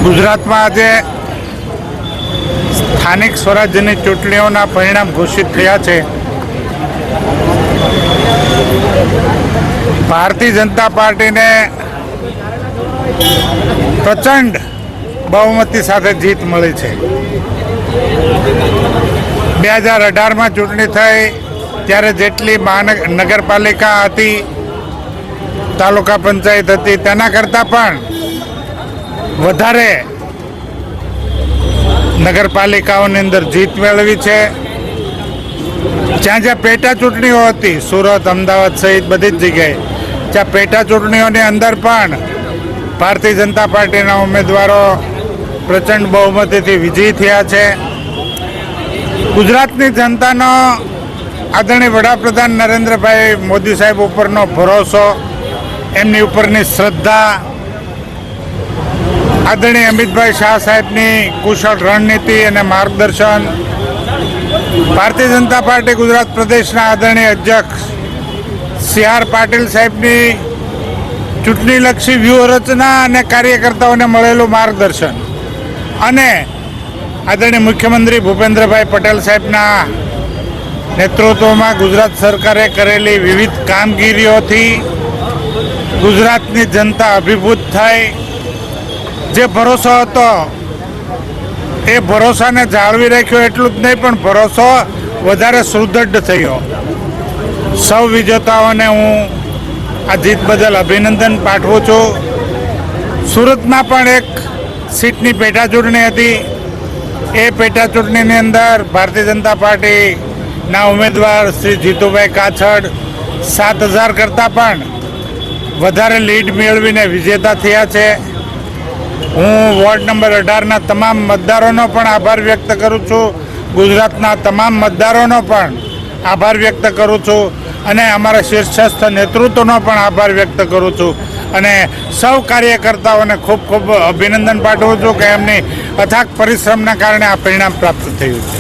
ગુજરાતમાં આજે સ્થાનિક સ્વરાજ્યની ચૂંટણીઓના પરિણામ ઘોષિત થયા છે। ભારતીય જનતા પાર્ટીને પ્રચંડ બહુમતી સાથે જીત મળી છે। 2018માં ચૂંટણી થઈ ત્યારે જેટલી નગરપાલિકા હતી, તાલુકા પંચાયત હતી, તેના કરતાં પણ વધારે નગરપાલિકાઓની અંદર જીત મેળવી છે। જ્યાં પેટા ચૂંટણીઓ હતી, સુરત, અમદાવાદ સહિત બધી જ જગ્યાએ, જ્યાં પેટા ચૂંટણીઓની અંદર પણ ભારતીય જનતા પાર્ટીના ઉમેદવારો પ્રચંડ બહુમતીથી વિજયી થયા છે। ગુજરાતની જનતાનો આદરણીય વડાપ્રધાન નરેન્દ્રભાઈ મોદી સાહેબ ઉપરનો ભરોસો, એમની ઉપરની શ્રદ્ધા, આદરણીય અમિતભાઈ શાહ સાહેબની કુશળ રણનીતિ અને માર્ગદર્શન, ભારતીય જનતા પાર્ટી ગુજરાત પ્રદેશના આદરણીય અધ્યક્ષ સી.આર. પાટીલ સાહેબની ચૂંટણીલક્ષી વ્યૂહરચના અને કાર્યકર્તાઓને મળેલું માર્ગદર્શન અને આદરણીય મુખ્યમંત્રી ભૂપેન્દ્રભાઈ પટેલ સાહેબના નેતૃત્વમાં ગુજરાત સરકારે કરેલી વિવિધ કામગીરીઓથી ગુજરાતની જનતા અભિભૂત થઈ। જે ભરોસો હતો એ ભરોસાને જાળવી રાખ્યો, એટલું જ નહીં પણ ભરોસો વધારે સુદૃઢ થયો। સૌ વિજેતાઓને હું આ જીત બદલ અભિનંદન પાઠવું છું। સુરતમાં પણ એક સીટની પેટા ચૂંટણી હતી। એ પેટા ચૂંટણીની અંદર ભારતીય જનતા પાર્ટીના ઉમેદવાર શ્રી જીતુભાઈ કાછડ 7,000 કરતાં પણ વધારે લીડ મેળવીને વિજેતા થયા છે। હું વોર્ડ નંબર 18ના તમામ મતદારોનો પણ આભાર વ્યક્ત કરું છું, ગુજરાતના તમામ મતદારોનો પણ આભાર વ્યક્ત કરું છું અને અમારા શીર્ષસ્થ નેતૃત્વનો પણ આભાર વ્યક્ત કરું છું અને સૌ કાર્યકર્તાઓને ખૂબ ખૂબ અભિનંદન પાઠવું છું કે એમની અથાગ પરિશ્રમના કારણે આ પરિણામ પ્રાપ્ત થયું છે।